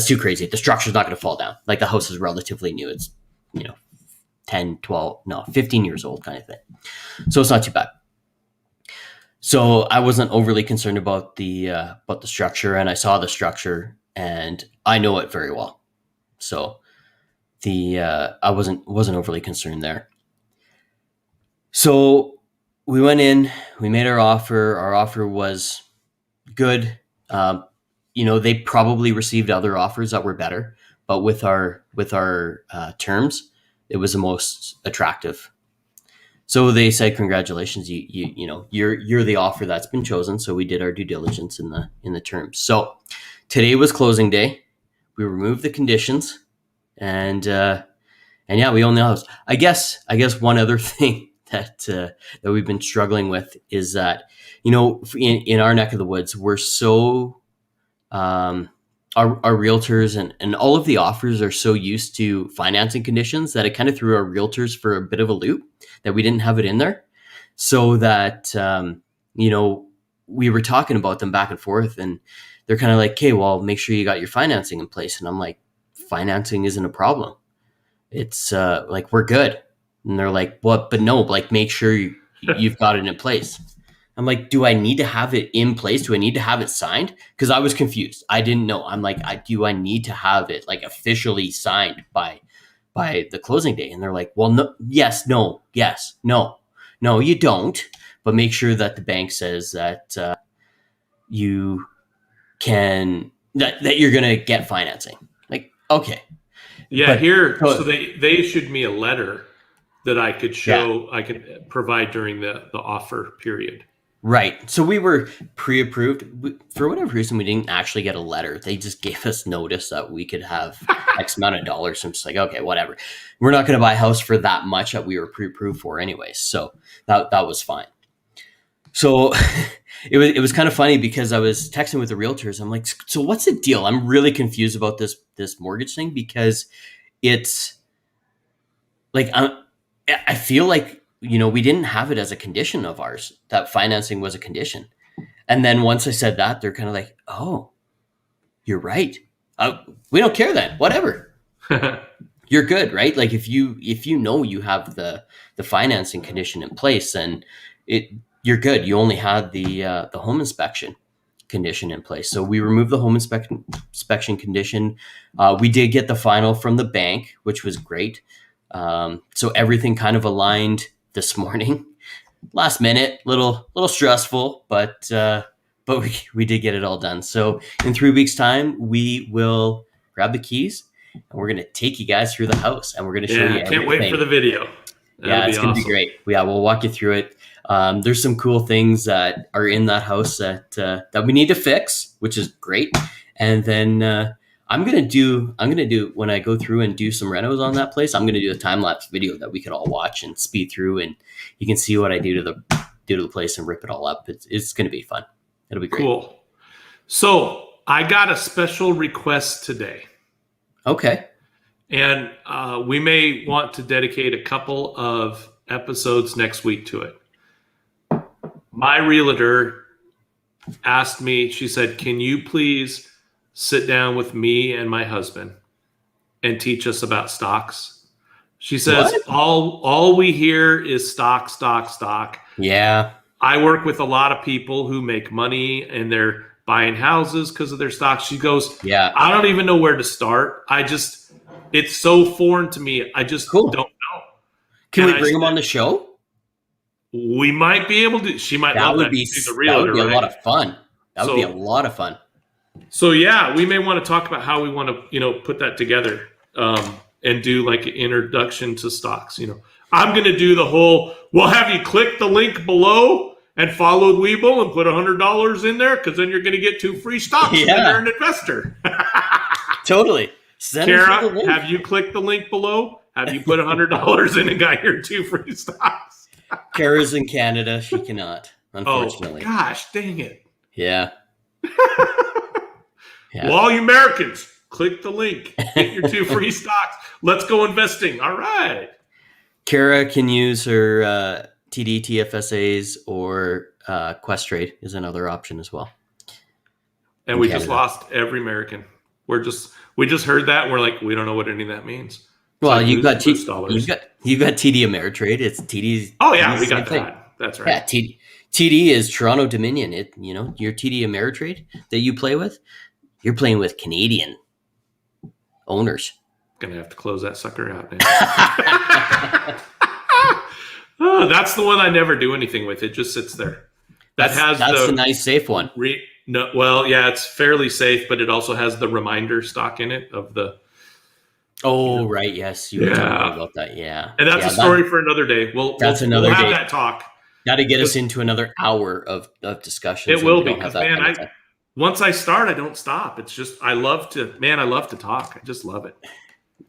[SPEAKER 2] too crazy. The structure's not going to fall down. Like the house is relatively new. It's 15 years old kind of thing. So it's not too bad. So I wasn't overly concerned about the structure, and I saw the structure and I know it very well. So I wasn't overly concerned there. So we went in, we made our offer. Our offer was good. They probably received other offers that were better, but with our terms, it was the most attractive. So they said, congratulations, you're the offer that's been chosen. So we did our due diligence in the terms. So today was closing day. We removed the conditions, and yeah, we own the house. I guess one other thing that we've been struggling with is that, in our neck of the woods, we're so, our realtors and all of the offers are so used to financing conditions that it kind of threw our realtors for a bit of a loop, that we didn't have it in there. So that, we were talking about them back and forth, and they're kind of like, okay, well, make sure you got your financing in place. And I'm like, financing isn't a problem. It's we're good. And they're like, what? But no, make sure you've got it in place. I'm like, do I need to have it in place? Do I need to have it signed? Because I was confused. I didn't know. I'm like, do I need to have it officially signed by the closing day? And they're like, well, no, yes, no, yes, no, you don't. But make sure that the bank says that you can that you're gonna get financing. Like, okay.
[SPEAKER 1] Yeah, so they issued me a letter that I could show, I could provide during the offer period.
[SPEAKER 2] Right. So we were pre-approved. For whatever reason, we didn't actually get a letter. They just gave us notice that we could have X amount of dollars. I'm just like, okay, whatever. We're not going to buy a house for that much that we were pre-approved for anyways. So that was fine. So it was kind of funny because I was texting with the realtors. I'm like, so what's the deal? I'm really confused about this mortgage thing, because it's like, I feel like, we didn't have it as a condition of ours, that financing was a condition. And then once I said that, they're kind of like, oh, you're right. We don't care then, whatever. You're good, right? Like if you you have the financing condition in place, then you're good. You only had the home inspection condition in place. So we removed the home inspection condition. We did get the final from the bank, which was great. So everything kind of aligned this morning, last minute, little stressful, but we did get it all done. So in 3 weeks time, we will grab the keys and we're going to take you guys through the house, and we're going to show you everything.
[SPEAKER 1] Can't wait for the video.
[SPEAKER 2] It's going to be great. Yeah, we'll walk you through it. There's some cool things that are in that house that we need to fix, which is great. And then I'm gonna do when I go through and do some renos on that place. I'm gonna do a time lapse video that we could all watch and speed through, and you can see what I do to the place and rip it all up. It's gonna be fun. It'll be great.
[SPEAKER 1] Cool. So I got a special request today.
[SPEAKER 2] Okay.
[SPEAKER 1] And we may want to dedicate a couple of episodes next week to it. My realtor asked me, she said, can you please sit down with me and my husband and teach us about stocks? She says, all we hear is stock, stock, stock. Yeah. I work with a lot of people who make money and they're buying houses because of their stocks. She goes, yeah, I don't even know where to start. It's so foreign to me. I just don't know.
[SPEAKER 2] Can we bring him on the show?
[SPEAKER 1] We might be able to. She might love that. She's a realtor,
[SPEAKER 2] that would be a lot of fun. That would be a lot of fun.
[SPEAKER 1] So yeah, we may want to talk about how we want to, put that together and do like an introduction to stocks. I'm going to do the whole. Well, have you clicked the link below and followed Weeble and put $100 in there because then you're going to get 2 free stocks when you're an investor.
[SPEAKER 2] Totally.
[SPEAKER 1] Kara, have you clicked the link below? Have you put $100 in and got your 2 free stocks?
[SPEAKER 2] Kara's in Canada. She cannot, unfortunately.
[SPEAKER 1] Oh, gosh, dang it.
[SPEAKER 2] Yeah.
[SPEAKER 1] Well, all you Americans, click the link. Get your 2 free stocks. Let's go investing. All right.
[SPEAKER 2] Kara can use her TD, TFSAs, or Questrade is another option as well.
[SPEAKER 1] And we just lost every American. We just heard that and we're like, we don't know what any of that means.
[SPEAKER 2] Well, you've got TD Ameritrade. It's TD's.
[SPEAKER 1] Oh yeah, we got that. That's right.
[SPEAKER 2] Yeah, TD is Toronto Dominion. Your TD Ameritrade that you play with, you're playing with Canadian owners.
[SPEAKER 1] Gonna have to close that sucker out, man. That's the one I never do anything with. It just sits there.
[SPEAKER 2] That's the nice safe one.
[SPEAKER 1] It's fairly safe, but it also has the reminder stock in it of the.
[SPEAKER 2] Oh, right. Yes. You were talking about that. Yeah.
[SPEAKER 1] And that's a story for another day. We'll have that talk.
[SPEAKER 2] Got to get us into another hour of discussion.
[SPEAKER 1] It will be because, man, once I start, I don't stop. It's just, I love to talk. I just love it.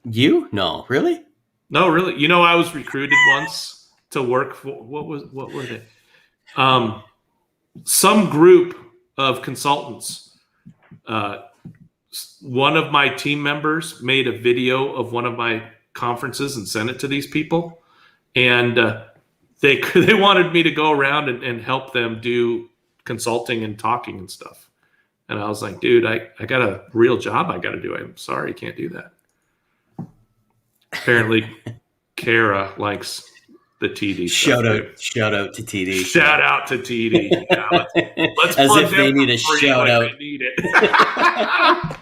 [SPEAKER 2] You? No, really?
[SPEAKER 1] No, really. I was recruited once to work for, what were they? Some group of consultants. One of my team members made a video of one of my conferences and sent it to these people. And they wanted me to go around and help them do consulting and talking and stuff. And I was like, dude, I got a real job I got to do. I'm sorry, I can't do that. Apparently, Kara likes the TD.
[SPEAKER 2] Shout out to TD.
[SPEAKER 1] Shout out to TD. Yeah, let's
[SPEAKER 2] as if they need a shout out.
[SPEAKER 1] Need it.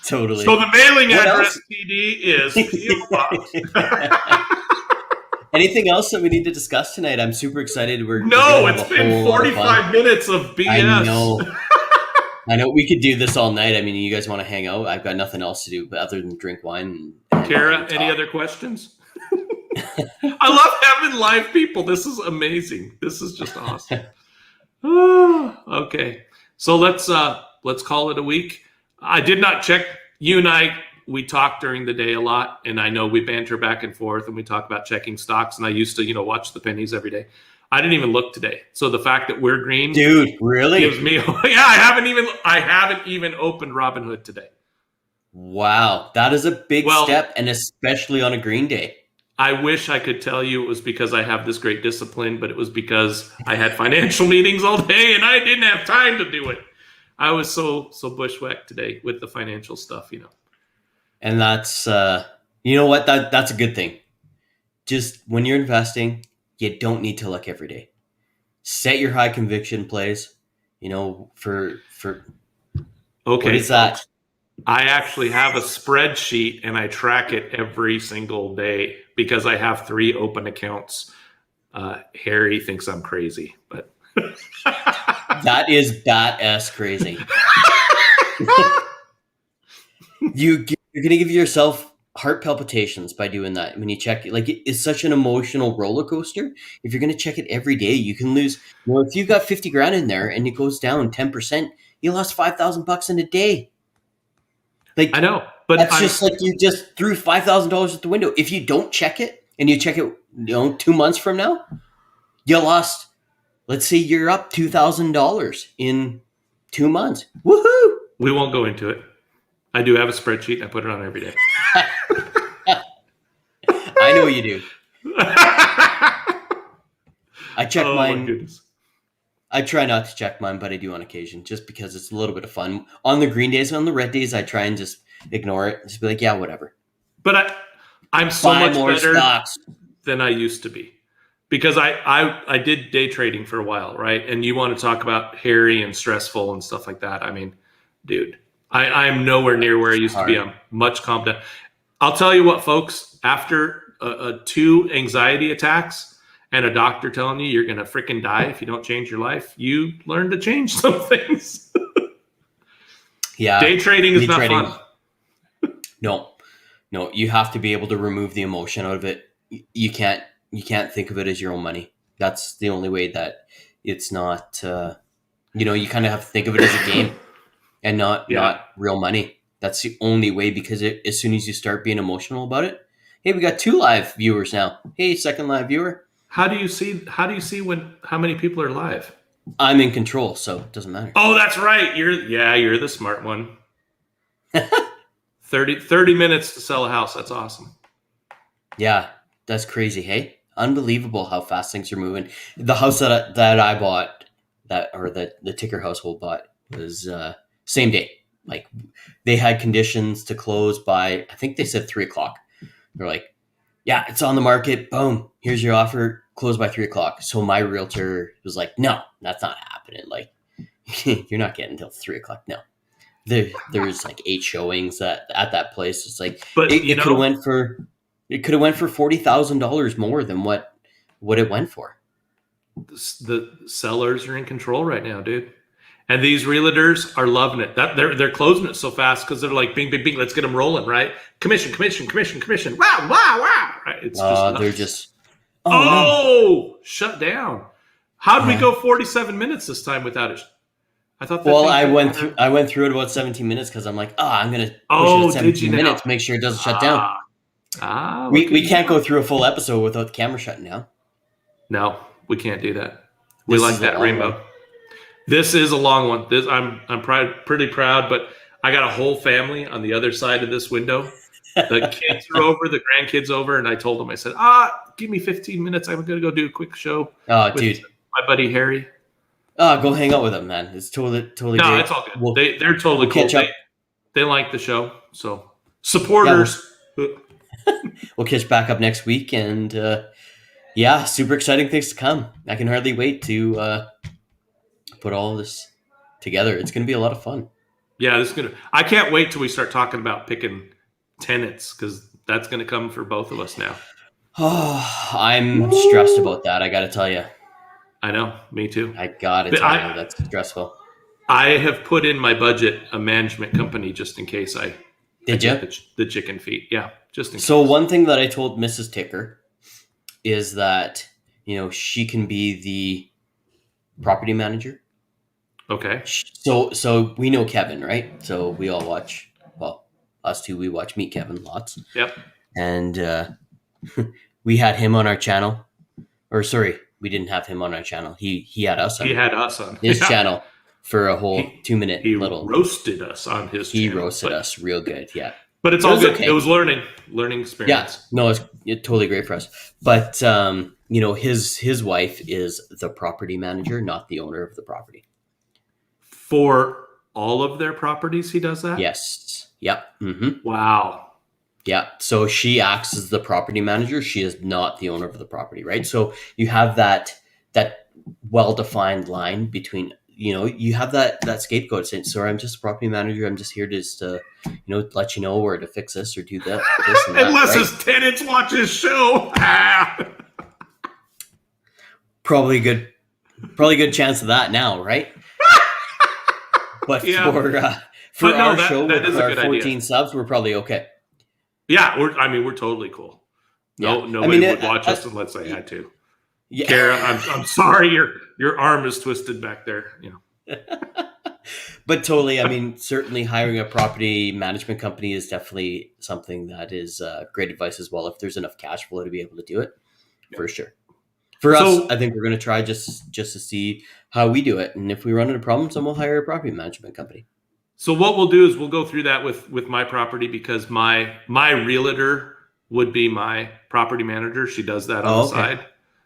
[SPEAKER 2] Totally.
[SPEAKER 1] So the mailing address TD is P.O. Box.
[SPEAKER 2] Anything else that we need to discuss tonight? I'm super excited.
[SPEAKER 1] It's been 45 minutes of BS.
[SPEAKER 2] I know we could do this all night. I mean, you guys want to hang out? I've got nothing else to do but other than drink wine.
[SPEAKER 1] Kara, any other questions? I love having live people. This is amazing. This is just awesome. Okay, so let's call it a week. I did not check. You and I, we talk during the day a lot, and I know we banter back and forth, and we talk about checking stocks. And I used to, watch the pennies every day. I didn't even look today. So the fact that we're green,
[SPEAKER 2] dude, really
[SPEAKER 1] gives me. I haven't even opened Robinhood today.
[SPEAKER 2] Wow, that is a big step, and especially on a green day.
[SPEAKER 1] I wish I could tell you it was because I have this great discipline, but it was because I had financial meetings all day and I didn't have time to do it. I was so bushwhacked today with the financial stuff,
[SPEAKER 2] And that's, that's a good thing. Just when you're investing, you don't need to look every day. Set your high conviction plays, for
[SPEAKER 1] okay.
[SPEAKER 2] What is that?
[SPEAKER 1] I actually have a spreadsheet and I track it every single day because I have 3 open accounts. Harry thinks I'm crazy, but
[SPEAKER 2] that is badass crazy. You give you're gonna give yourself heart palpitations by doing that when you check it. Like it's such an emotional roller coaster. If you're gonna check it every day, you can lose. If you've got 50 grand in there and it goes down 10%, you lost $5,000 in a day. Like
[SPEAKER 1] I know, but
[SPEAKER 2] that's just like you just threw $5,000 at the window. If you don't check it and you check it, 2 months from now, you lost. Let's say you're up $2,000 in 2 months. Woohoo!
[SPEAKER 1] we won't go into it. I do have a spreadsheet. And I put it on every day.
[SPEAKER 2] I know you do. I check mine.
[SPEAKER 1] My goodness.
[SPEAKER 2] I try not to check mine, but I do on occasion, just because it's a little bit of fun. On the green days, on the red days, I try and just ignore it. Just be like, yeah, whatever.
[SPEAKER 1] But I'm so
[SPEAKER 2] Buy
[SPEAKER 1] much
[SPEAKER 2] more
[SPEAKER 1] better
[SPEAKER 2] stocks
[SPEAKER 1] than I used to be. Because I did day trading for a while, right? And you want to talk about hairy and stressful and stuff like that. I mean, dude, I'm nowhere near where I used to be. I'm much calmed down. I'll tell you what, folks, after 2 anxiety attacks and a doctor telling you you're going to freaking die if you don't change your life, you learn to change some things.
[SPEAKER 2] Yeah.
[SPEAKER 1] Day trading is not fun.
[SPEAKER 2] No, you have to be able to remove the emotion out of it. You can't think of it as your own money. That's the only way that it's not, you kind of have to think of it as a game and not real money. That's the only way, because as soon as you start being emotional about it, hey, we got 2 live viewers now. Hey, second live viewer. How
[SPEAKER 1] do you see how many people are live?
[SPEAKER 2] I'm in control, so it doesn't matter.
[SPEAKER 1] Oh, that's right. You're the smart one. 30 minutes to sell a house. That's awesome.
[SPEAKER 2] Yeah, that's crazy. Hey, unbelievable how fast things are moving. The house that I bought, that the Ticker household bought, was same day. Like they had conditions to close by, I think they said 3:00. They're like, yeah, it's on the market. Boom. Here's your offer. Close by 3:00. So my realtor was like, no, that's not happening. Like you're not getting until 3:00. No. There's like 8 showings at that place. It's like, but it could have went for $40,000 more than what it went for.
[SPEAKER 1] The sellers are in control right now, dude. And these realtors are loving it. That they're closing it so fast because they're like, bing, bing, bing, let's get them rolling, right? Commission. Wow. Right? It's just
[SPEAKER 2] they're just
[SPEAKER 1] shut down. How'd we go 47 minutes this time without it? I thought.
[SPEAKER 2] I went through it about 17 minutes because I'm like, I'm gonna push it at 17 minutes, make sure it doesn't shut down. We can't go through a full episode without the camera shutting down.
[SPEAKER 1] No, we can't do that. We like that rainbow. One. This is a long one. I'm pretty proud, but I got a whole family on the other side of this window. The kids are over, the grandkids over, and I told them, I said, give me 15 minutes. I'm going to go do a quick show with my buddy Harry.
[SPEAKER 2] Go hang out with them, man. It's totally great.
[SPEAKER 1] No, it's all good. They're totally cool. They like the show. So supporters.
[SPEAKER 2] We'll catch back up next week, and super exciting things to come. I can hardly wait to put all of this together. It's going to be a lot of fun.
[SPEAKER 1] Yeah, I can't wait till we start talking about picking tenants, because that's going to come for both of us now.
[SPEAKER 2] Oh, I'm stressed about that. I got to tell you.
[SPEAKER 1] I know, me too.
[SPEAKER 2] I got to tell you, that's stressful.
[SPEAKER 1] I have put in my budget a management company just in case I
[SPEAKER 2] get
[SPEAKER 1] the chicken feet. Yeah, just in case.
[SPEAKER 2] So one thing that I told Mrs. Ticker is that, she can be the property manager.
[SPEAKER 1] Okay.
[SPEAKER 2] So we know Kevin, right? So we all watch, us two, we watch Meet Kevin lots.
[SPEAKER 1] Yep.
[SPEAKER 2] And we had him on our channel. Or sorry, we didn't have him on our channel. He had us on.
[SPEAKER 1] He had us on
[SPEAKER 2] his channel for a whole 2-minute little.
[SPEAKER 1] He roasted us on his channel.
[SPEAKER 2] He roasted us real good, yeah.
[SPEAKER 1] But it's all good. Okay. It was learning experience.
[SPEAKER 2] Yeah, no, it's totally great for us. But his wife is the property manager, not the owner of the property.
[SPEAKER 1] For all of their properties, he does that?
[SPEAKER 2] Yes. Yep. Mm-hmm.
[SPEAKER 1] Wow.
[SPEAKER 2] Yeah. So she acts as the property manager. She is not the owner of the property, right? So you have that well-defined line between, you have that scapegoat saying, sorry, I'm just a property manager. I'm just here to let you know where to fix this or do that. This and that,
[SPEAKER 1] unless his tenants watch his show.
[SPEAKER 2] Probably good chance of that now, right? But For
[SPEAKER 1] But no,
[SPEAKER 2] our show
[SPEAKER 1] that
[SPEAKER 2] with
[SPEAKER 1] is a
[SPEAKER 2] our
[SPEAKER 1] good
[SPEAKER 2] 14
[SPEAKER 1] idea.
[SPEAKER 2] subs, we're probably okay.
[SPEAKER 1] Yeah, we're totally cool. No,
[SPEAKER 2] Yeah.
[SPEAKER 1] nobody would watch us unless they had to.
[SPEAKER 2] Yeah.
[SPEAKER 1] Kara, I'm sorry, your arm is twisted back there.
[SPEAKER 2] But totally, I mean, certainly hiring a property management company is definitely something that is great advice as well. If there's enough cash flow to be able to do it, for sure. For us, I think we're going to try just to see how we do it, and if we run into problems, then we'll hire a property management company.
[SPEAKER 1] So what we'll do is we'll go through that with my property, because my realtor would be my property manager. She does that on the side.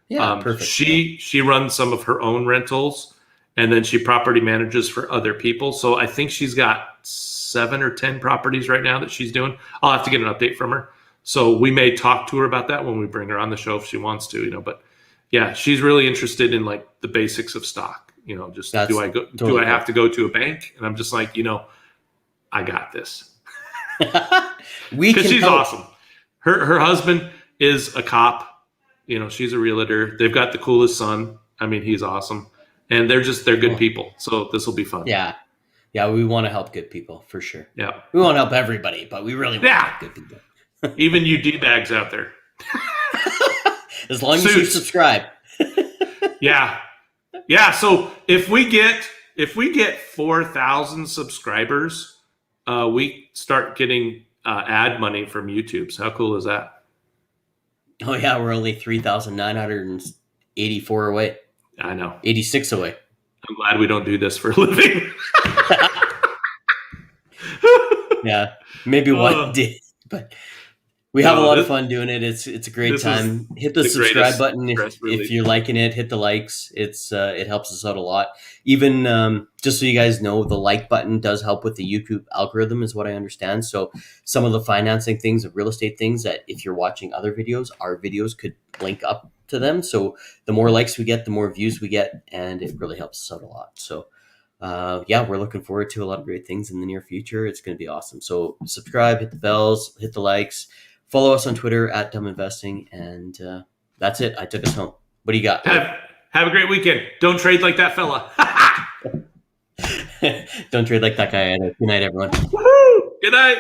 [SPEAKER 2] Yeah, perfect.
[SPEAKER 1] She runs some of her own rentals, and then she property manages for other people. So I think she's got 7 or 10 properties right now that she's doing. I'll have to get an update from her. So we may talk to her about that when we bring her on the show if she wants to, but yeah, she's really interested in like the basics of stock. Just do I have to go to a bank? And I'm just like, I got this. Because she's awesome. Her husband is a cop. She's a realtor. They've got the coolest son. I mean, he's awesome. And they're good people. So this will be fun.
[SPEAKER 2] Yeah. Yeah, we want to help good people for sure.
[SPEAKER 1] Yeah.
[SPEAKER 2] We want to help everybody, but we really want to help good people.
[SPEAKER 1] Even you D-bags out there.
[SPEAKER 2] As long as you subscribe.
[SPEAKER 1] Yeah. Yeah. So if we get 4,000 subscribers, we start getting ad money from YouTube. So how cool is that?
[SPEAKER 2] Oh yeah, we're only 3,984 away.
[SPEAKER 1] I know.
[SPEAKER 2] 86 away.
[SPEAKER 1] I'm glad we don't do this for a living.
[SPEAKER 2] Yeah, maybe one day, but we have a lot of fun doing it. It's a great time. Hit the subscribe button if you're liking it. Hit the likes. It helps us out a lot. Even just so you guys know, the like button does help with the YouTube algorithm, is what I understand. So some of the financing things, the real estate things, that if you're watching other videos, our videos could link up to them. So the more likes we get, the more views we get, and it really helps us out a lot. So yeah, we're looking forward to a lot of great things in the near future. It's going to be awesome. So subscribe, hit the bells, hit the likes. Follow us on Twitter at Dumb Investing, and that's it. I took us home. What do you got?
[SPEAKER 1] Have a great weekend. Don't trade like that fella.
[SPEAKER 2] Don't trade like that guy either. Good night, everyone.
[SPEAKER 1] Woo-hoo! Good night.